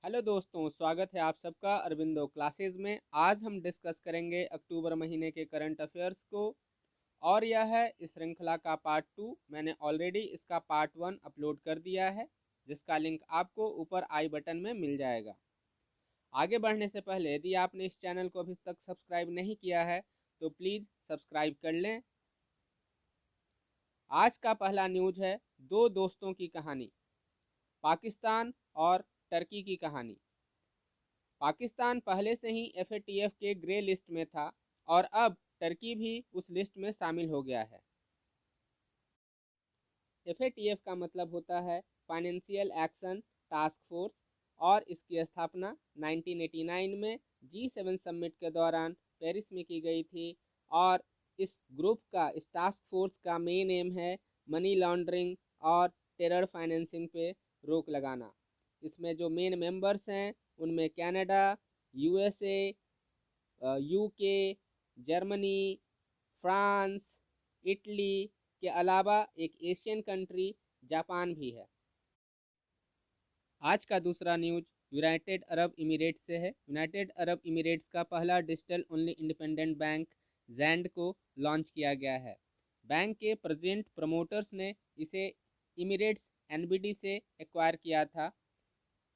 Hello दोस्तों, स्वागत है आप सबका अरविंदो क्लासेस में। आज हम डिस्कस करेंगे अक्टूबर महीने के करंट अफेयर्स को, और यह है इस श्रृंखला का पार्ट 2। मैंने ऑलरेडी इसका पार्ट 1 अपलोड कर दिया है, जिसका लिंक आपको ऊपर आई बटन में मिल जाएगा। आगे बढ़ने से पहले यदि आपने इस चैनल को अभी तक सब्सक्राइब नहीं किया है तो प्लीज़ सब्सक्राइब कर लें। आज का पहला न्यूज है दो दोस्तों की कहानी, पाकिस्तान और टर्की की कहानी। पाकिस्तान पहले से ही एफएटीएफ के ग्रे लिस्ट में था और अब टर्की भी उस लिस्ट में शामिल हो गया है। एफएटीएफ का मतलब होता है फाइनेंशियल एक्शन टास्क फोर्स, और इसकी स्थापना 1989 में G7 समिट के दौरान पेरिस में की गई थी। और इस ग्रुप का, इस टास्क फोर्स का मेन एम है मनी लॉन्ड्रिंग और टेरर फाइनेंसिंग पे रोक लगाना। इसमें जो मेन मेंबर्स हैं उनमें Canada, USA, UK, Germany, France, Italy के अलावा एक एशियन कंट्री जापान भी है। आज का दूसरा न्यूज यूनाइटेड अरब इमिरेट्स से है। यूनाइटेड अरब इमिरेट्स का पहला डिजिटल ओनली इंडिपेंडेंट बैंक जैंड को लॉन्च किया गया है। बैंक के प्रेजेंट प्रमोटर्स ने इसे इमिरेट्स एनबीडी से एक्वायर किया था।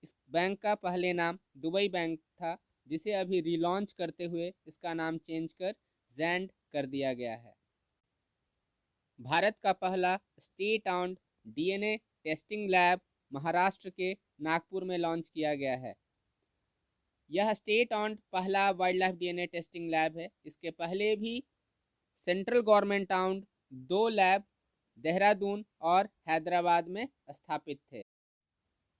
इस बैंक का पहले नाम दुबई बैंक था, जिसे अभी रिलॉन्च करते हुए इसका नाम चेंज कर जैंड कर दिया गया है। भारत का पहला state owned DNA testing lab Maharashtra के नागपुर में लॉन्च किया गया है। यह स्टेट ऑन्ड पहला wild life DNA testing lab है। इसके पहले भी central government owned 2 lab Dehradun और हैदराबाद में स्थापित थे।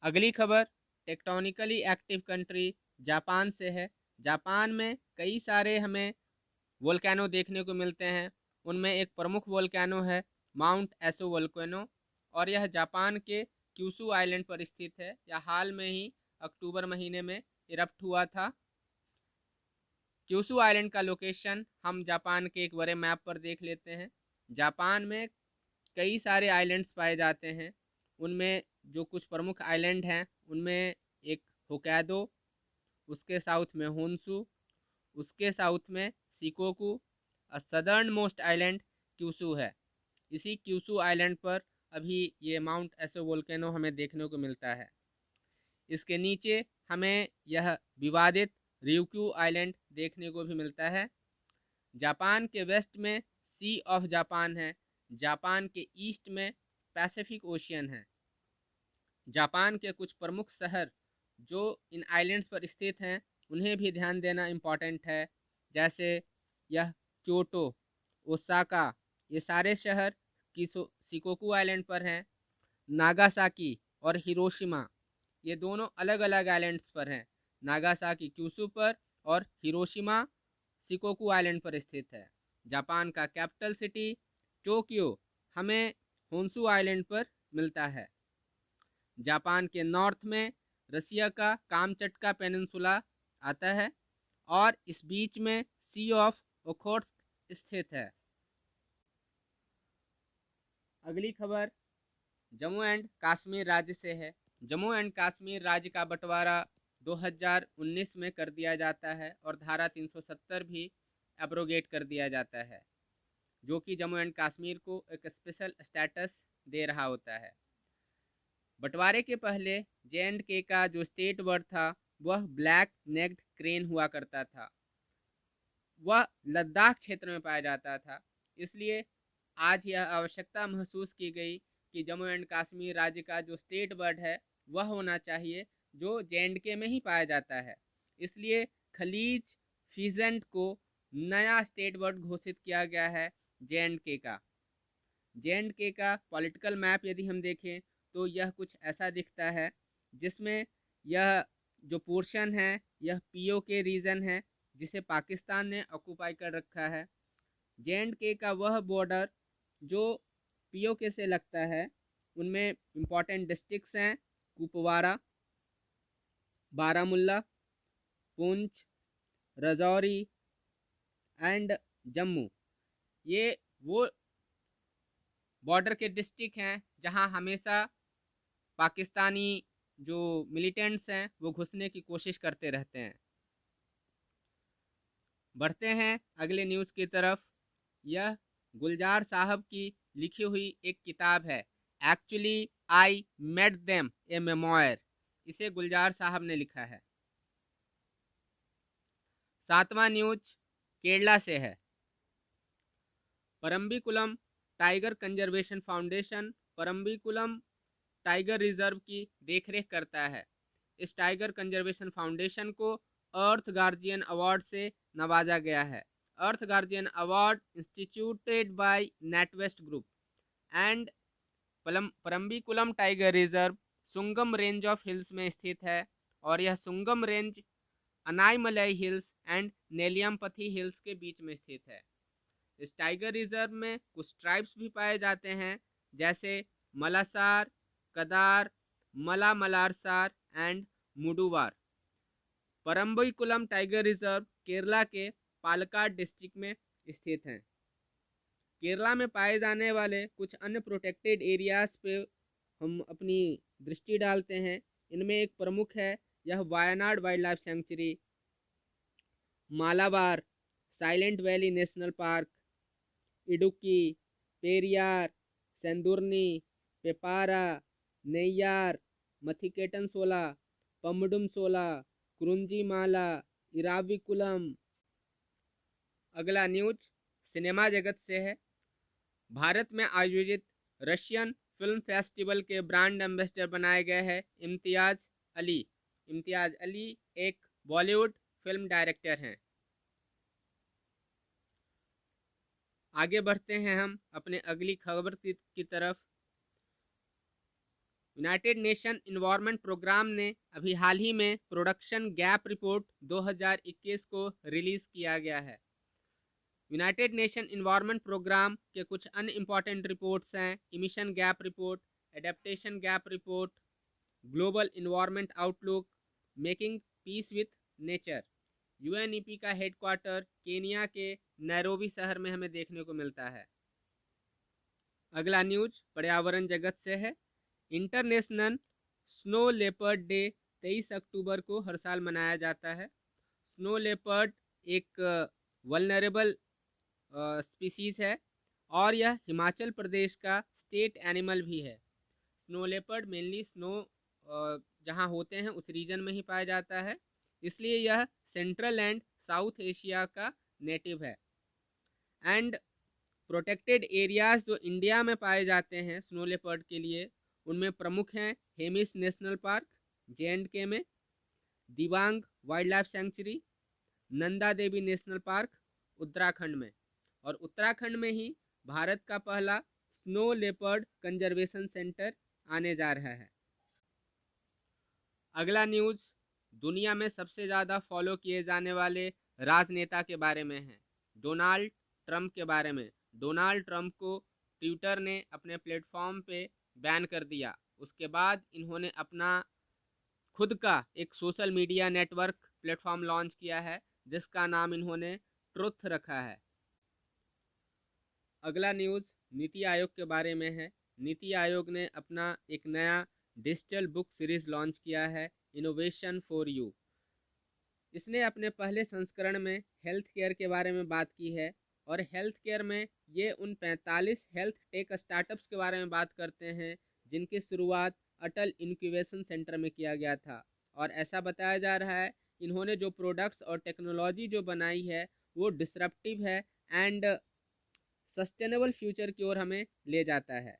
अगली खबर टेक्टोनिकली एक्टिव कंट्री जापान से है। जापान में कई सारे हमें वोल्केनो देखने को मिलते हैं। उनमें एक प्रमुख वोल्केनो है माउंट एसो वोल्केनो, और यह जापान के क्यूशू आइलैंड पर स्थित है। यह हाल में ही अक्टूबर महीने में इरप्ट हुआ था। क्यूशू आइलैंड का लोकेशन हम जापान के एक बड़े मैप पर देख लेते हैं। जापान में कई सारे आइलैंड्स पाए जाते हैं। उनमें जो कुछ प्रमुख आइलैंड हैं उनमें एक होक्काइडो, उसके साउथ में होन्शु, उसके साउथ में शिकोकू, और सदर्न मोस्ट आइलैंड क्यूशू है। इसी क्यूशू आइलैंड पर अभी ये माउंट एसो वोल्केनो हमें देखने को मिलता है। इसके नीचे हमें यह विवादित ryukyu आइलैंड देखने को भी मिलता है। जापान के वेस्ट में सी ऑफ जापान है। जापान के ईस्ट में पैसिफिक ओशियन है। जापान के कुछ प्रमुख शहर जो इन आइलैंड्स पर स्थित हैं उन्हें भी ध्यान देना इम्पॉर्टेंट है, जैसे यह क्योटो, ओसाका, ये सारे शहर शिकोकू आइलैंड पर हैं। नागासाकी और हिरोशिमा, ये दोनों अलग अलग आइलैंड्स पर हैं। नागासाकी क्यूशू पर और हिरोशिमा शिकोकू आइलैंड पर स्थित है। जापान का कैपिटल सिटी टोक्यो हमें होन्शु आइलैंड पर मिलता है। जापान के नॉर्थ में रसिया का कामचटका पेनिनसुला आता है, और इस बीच में सी ऑफ ओखोट्स्क स्थित है। अगली खबर जम्मू एंड कश्मीर राज्य से है। जम्मू एंड कश्मीर राज्य का बंटवारा 2019 में कर दिया जाता है और धारा 370 भी एब्रोगेट कर दिया जाता है, जो कि जम्मू एंड कश्मीर को एक स्पेशल स्टेटस दे रहा होता है। बंटवारे के पहले J&K का जो स्टेट बर्ड था वह ब्लैक नेक्ड क्रेन हुआ करता था। वह लद्दाख क्षेत्र में पाया जाता था। इसलिए आज यह आवश्यकता महसूस की गई कि जम्मू एंड कश्मीर राज्य का जो स्टेट बर्ड है वह होना चाहिए जो J&K में ही पाया जाता है। इसलिए खलीज फीजेंट को नया स्टेट बर्ड घोषित किया गया है J&K का। J&K का पॉलिटिकल मैप यदि हम देखें तो यह कुछ ऐसा दिखता है, जिसमें यह जो पोर्शन है यह POK रीजन है जिसे पाकिस्तान ने ऑक्यूपाई कर रखा है। J&K का वह बॉर्डर जो POK से लगता है, उनमें इम्पॉर्टेंट डिस्ट्रिक्ट्स हैं कुपवारा, बारामुल्ला, पुंछ, राजौरी एंड जम्मू। ये वो बॉर्डर के डिस्ट्रिक्ट हैं जहां हमेशा पाकिस्तानी जो मिलिटेंट्स हैं वो घुसने की कोशिश करते रहते हैं। बढ़ते हैं अगले न्यूज़ की तरफ। यह गुलजार साहब की लिखी हुई एक किताब है, actually I met them a memoir. इसे गुलजार साहब ने लिखा है। 7वां न्यूज़ केरला से है। Parambikulam tiger conservation foundation Parambikulam tiger reserve की देखरेख करता है। इस टाइगर कंजर्वेशन फाउंडेशन को अर्थ गार्जियन अवार्ड से नवाजा गया है। Earth guardian award instituted by NatWest group and Parambikulam tiger reserve Sungam range of hills में स्थित है और यह Sungam range Anamalai hills and Nelliampathy hills के बीच में स्थित है। इस टाइगर रिजर्व में कुछ ट्राइब्स भी पाए जाते हैं, जैसे Malasar, Kadar, Mala Malasar and Muduvar. Parambikulam tiger reserve Kerala के पालक्काड डिस्ट्रिक्ट में स्थित है। केरला में पाए जाने वाले कुछ अन्य प्रोटेक्टेड एरियाज पे हम अपनी दृष्टि डालते हैं। इनमें एक प्रमुख है यह Wayanad wild life sanctuary, Malabar, silent valley national park, Idukki, Periyar, Shendurney, Peppara, Neyyar, Mathikettan Shola, Pambadum सोला, कुरुंजीमाला, इराविकुलम। अगला न्यूज सिनेमा जगत से है। भारत में आयोजित रशियन फिल्म फेस्टिवल के ब्रांड एम्बेसडर बनाए गए हैं इम्तियाज अली। इम्तियाज अली एक बॉलीवुड फिल्म डायरेक्टर हैं। आगे बढ़ते हैं हम अपने अगली खबर की तरफ। यूनाइटेड नेशन इन्वायरमेंट प्रोग्राम ने अभी हाल ही में प्रोडक्शन गैप रिपोर्ट 2021 को रिलीज़ किया गया है। यूनाइटेड नेशन इन्वायरमेंट प्रोग्राम के कुछ अन्य इम्पॉर्टेंट रिपोर्ट्स हैं emission gap report, adaptation gap report, global environment outlook, making piece with nature. UNEP का हेडक्वार्टर केनिया के नैरोबी शहर में हमें देखने को मिलता है। अगला न्यूज पर्यावरण जगत से है। इंटरनेशनल स्नो लेपर्ड डे 23 अक्टूबर को हर साल मनाया जाता है। स्नो लेपर्ड एक वल्नरेबल स्पीसीज है और यह हिमाचल प्रदेश का स्टेट एनिमल भी है। स्नो लेपर्ड मेनली स्नो जहाँ होते हैं उस रीजन में ही पाया जाता है, इसलिए यह सेंट्रल एंड साउथ एशिया का नेटिव है। एंड प्रोटेक्टेड एरियाज जो इंडिया में पाए जाते हैं स्नो लेपर्ड के लिए, उनमें प्रमुख हैं हेमिस नेशनल पार्क जे&के में, Dibang wild life sanctuary, Nanda Devi national park Uttarakhand में, और उत्तराखंड में ही भारत का पहला स्नो लेपर्ड कंजर्वेशन सेंटर आने जा रहा है। अगला न्यूज़ दुनिया में सबसे ज़्यादा फॉलो किए जाने वाले राजनेता के बारे में है, डोनाल्ड ट्रंप के बारे में। डोनाल्ड ट्रंप को ट्विटर ने अपने प्लेटफॉर्म पे बैन कर दिया। उसके बाद इन्होंने अपना खुद का एक social media network platform launch किया है जिसका नाम इन्होंने ट्रुथ रखा है। अगला न्यूज़ नीति आयोग के बारे में है। नीति आयोग ने अपना एक नया डिजिटल बुक सीरीज लॉन्च किया है, इनोवेशन फॉर यू। इसने अपने पहले संस्करण में हेल्थ केयर के बारे में बात की है और हेल्थ केयर में ये उन 45 हेल्थ टेक स्टार्टअप्स के बारे में बात करते हैं जिनकी शुरुआत अटल इनक्यूबेशन सेंटर में किया गया था। और ऐसा बताया जा रहा है इन्होंने जो प्रोडक्ट्स और टेक्नोलॉजी जो बनाई है वो डिसरप्टिव है एंड सस्टेनेबल फ्यूचर की ओर हमें ले जाता है।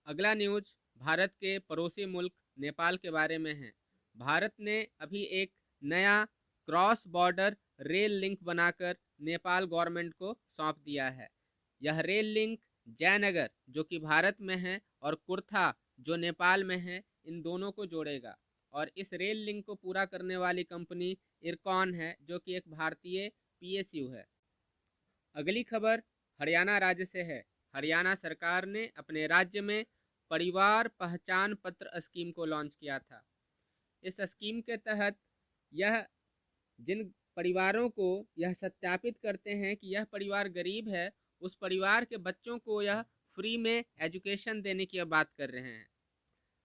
अगला न्यूज़ भारत के पड़ोसी मुल्क नेपाल के बारे में है। भारत ने अभी एक नया क्रॉस बॉर्डर रेल लिंक बनाकर नेपाल गवर्नमेंट को सौंप दिया है। यह रेल लिंक जयनगर जो कि भारत में है और कुर्था जो नेपाल में है, इन दोनों को जोड़ेगा। और इस रेल लिंक को पूरा करने वाली कंपनी इरकॉन है जो कि एक भारतीय पीएसयू है। अगली खबर हरियाणा राज्य से है। हरियाणा सरकार ने अपने राज्य में परिवार पहचान पत्र स्कीम को लॉन्च किया था। इस स्कीम के तहत यह जिन परिवारों को यह सत्यापित करते हैं कि यह परिवार गरीब है, उस परिवार के बच्चों को यह फ्री में एजुकेशन देने की बात कर रहे हैं।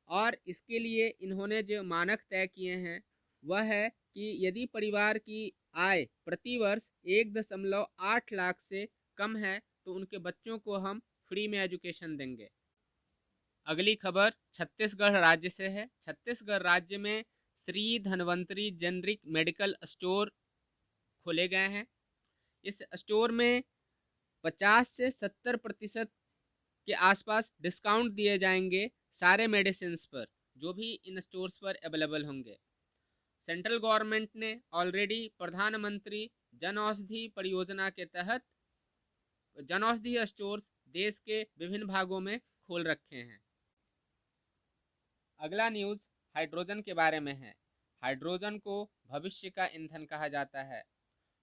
और इसके लिए इन्होंने जो मानक तय किए हैं वह है कि यदि परिवार की आय प्रति वर्ष 1.8 लाख से कम है तो उनके बच्चों को हम फ्री में एजुकेशन देंगे। अगली खबर छत्तीसगढ़ राज्य से है। छत्तीसगढ़ राज्य में Shri Dhanvantari generic medical store खोले गए हैं। इस स्टोर में 50 से 70% के आसपास डिस्काउंट दिए जाएंगे सारे मेडिसिन पर जो भी इन स्टोर्स पर अवेलेबल होंगे। सेंट्रल गवर्नमेंट ने ऑलरेडी प्रधानमंत्री जन औषधि परियोजना के तहत जन औषधि स्टोर्स देश के विभिन्न भागों में खोल रखे हैं। अगला न्यूज़ हाइड्रोजन के बारे में है। हाइड्रोजन को भविष्य का ईंधन कहा जाता है।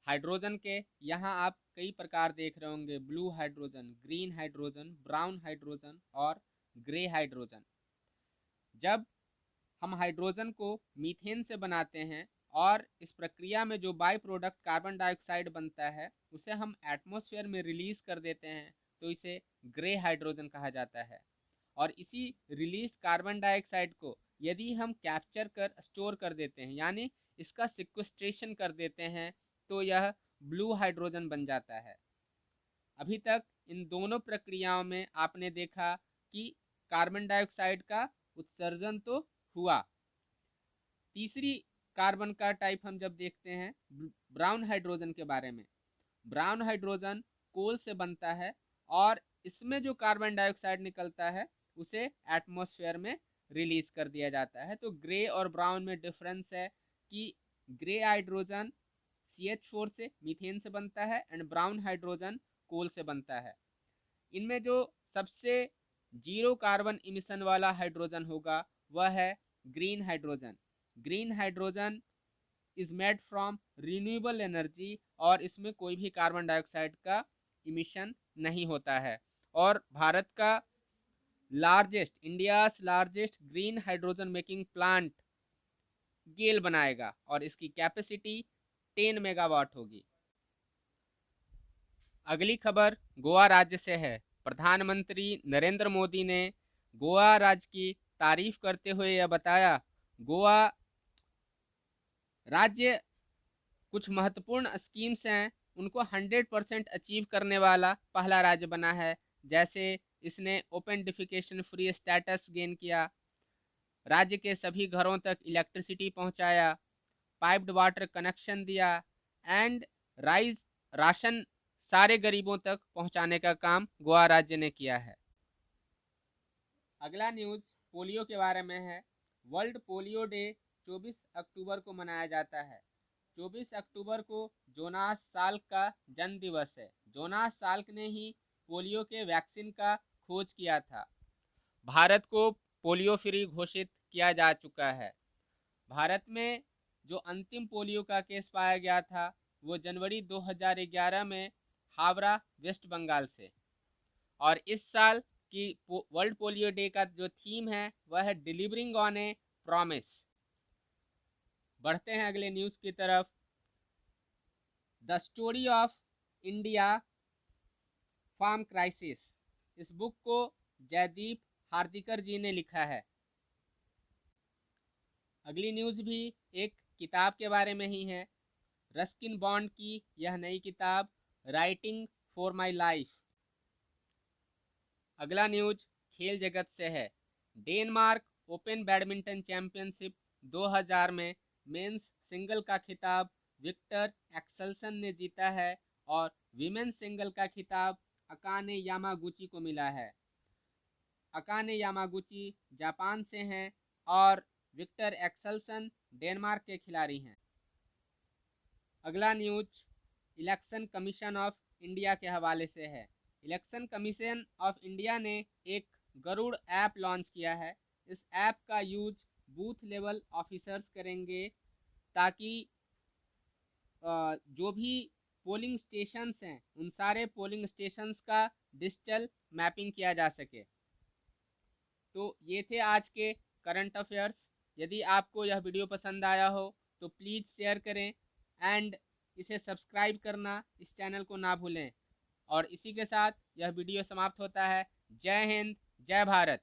हाइड्रोजन के यहाँ आप कई प्रकार देख रहे होंगे, blue hydrogen, green hydrogen, brown hydrogen और ग्रे हाइड्रोजन। जब हम हाइड्रोजन को मीथेन से बनाते हैं और इस प्रक्रिया में जो बाई प्रोडक्ट कार्बन डाइऑक्साइड बनता है उसे हम एटमॉस्फेयर में रिलीज कर देते हैं तो इसे ग्रे हाइड्रोजन कहा जाता है। और इसी रिलीज कार्बन डाइऑक्साइड को यदि हम कैप्चर कर स्टोर कर देते हैं यानी इसका सिक्वेस्ट्रेशन कर देते हैं तो यह ब्लू हाइड्रोजन बन जाता है। अभी तक इन दोनों प्रक्रियाओं में आपने देखा कि कार्बन डाइऑक्साइड का उत्सर्जन तो हुआ। तीसरी कार्बन का टाइप हम जब देखते हैं ब्राउन हाइड्रोजन के बारे में, ब्राउन हाइड्रोजन कोल से बनता है और इसमें जो कार्बन डाइऑक्साइड निकलता है उसे एटमॉस्फेयर में रिलीज कर दिया जाता है। तो ग्रे और ब्राउन में डिफरेंस है कि ग्रे हाइड्रोजन CH4 से मीथेन से बनता है एंड ब्राउन हाइड्रोजन कोल से बनता है। इनमें जो सबसे जीरो कार्बन इमिशन वाला हाइड्रोजन होगा वह है green hydrogen. Green hydrogen is made from renewable energy और इसमें कोई भी कार्बन डाइऑक्साइड का इमिशन नहीं होता है। और भारत का India's largest green hydrogen making plant GAIL बनाएगा और इसकी कैपेसिटी 10 मेगावाट होगी। अगली खबर गोवा राज्य से है। प्रधानमंत्री नरेंद्र मोदी ने गोवा राज्य की तारीफ करते हुए यह बताया, गोवा राज्य कुछ महत्वपूर्ण स्कीम्स हैं उनको 100% अचीव करने वाला पहला राज्य बना है। जैसे इसने open defecation free status gain किया, राज्य के सभी घरों तक इलेक्ट्रिसिटी पहुंचाया, पाइप्ड वाटर कनेक्शन दिया एंड राशन सारे गरीबों तक पहुंचाने का काम गोवा राज्य ने किया है। अगला न्यूज़ पोलियो के बारे में है। वर्ल्ड पोलियो डे 24 अक्टूबर को मनाया जाता है। 24 अक्टूबर को जोनास साल्क का जन्म दिवस है। जोनास साल्क ने ही पोलियो के वैक्सीन का खोज किया था। भारत को पोलियो फ्री घोषित किया जा चुका है। भारत में जो अंतिम पोलियो का केस पाया गया था वो जनवरी 2011 में हावड़ा वेस्ट बंगाल से। और इस साल की वर्ल्ड पोलियो डे का जो थीम है वह है डिलीवरिंग ऑन ए प्रॉमिस। बढ़ते हैं अगले न्यूज़ की तरफ। The story of India farm crisis, इस बुक को जयदीप हार्दिकर जी ने लिखा है। अगली न्यूज़ भी एक किताब के बारे में ही है। रस्किन बॉन्ड की यह नई किताब राइटिंग फॉर माई लाइफ। अगला न्यूज खेल जगत से है। डेनमार्क ओपन बैडमिंटन चैंपियनशिप 2000 में मेंस सिंगल का खिताब विक्टर एक्सेल्सन ने जीता है और विमेन सिंगल का खिताब अकाने यामागुची को मिला है। अकाने यामागुची जापान से हैं और विक्टर एक्सेल्सन डेनमार्क के खिलाड़ी हैं। अगला news election commission of India के हवाले से है। इलेक्शन कमीशन ऑफ इंडिया ने एक गरुड़ ऐप लॉन्च किया है। इस ऐप का यूज बूथ लेवल ऑफिसर्स करेंगे ताकि जो भी पोलिंग स्टेशंस हैं उन सारे पोलिंग स्टेशंस का डिजिटल मैपिंग किया जा सके। तो ये थे आज के करंट अफेयर्स। यदि आपको यह वीडियो पसंद आया हो तो प्लीज़ शेयर करें एंड इसे सब्सक्राइब करना इस चैनल को ना भूलें। और इसी के साथ यह वीडियो समाप्त होता है। जय हिंद, जय भारत।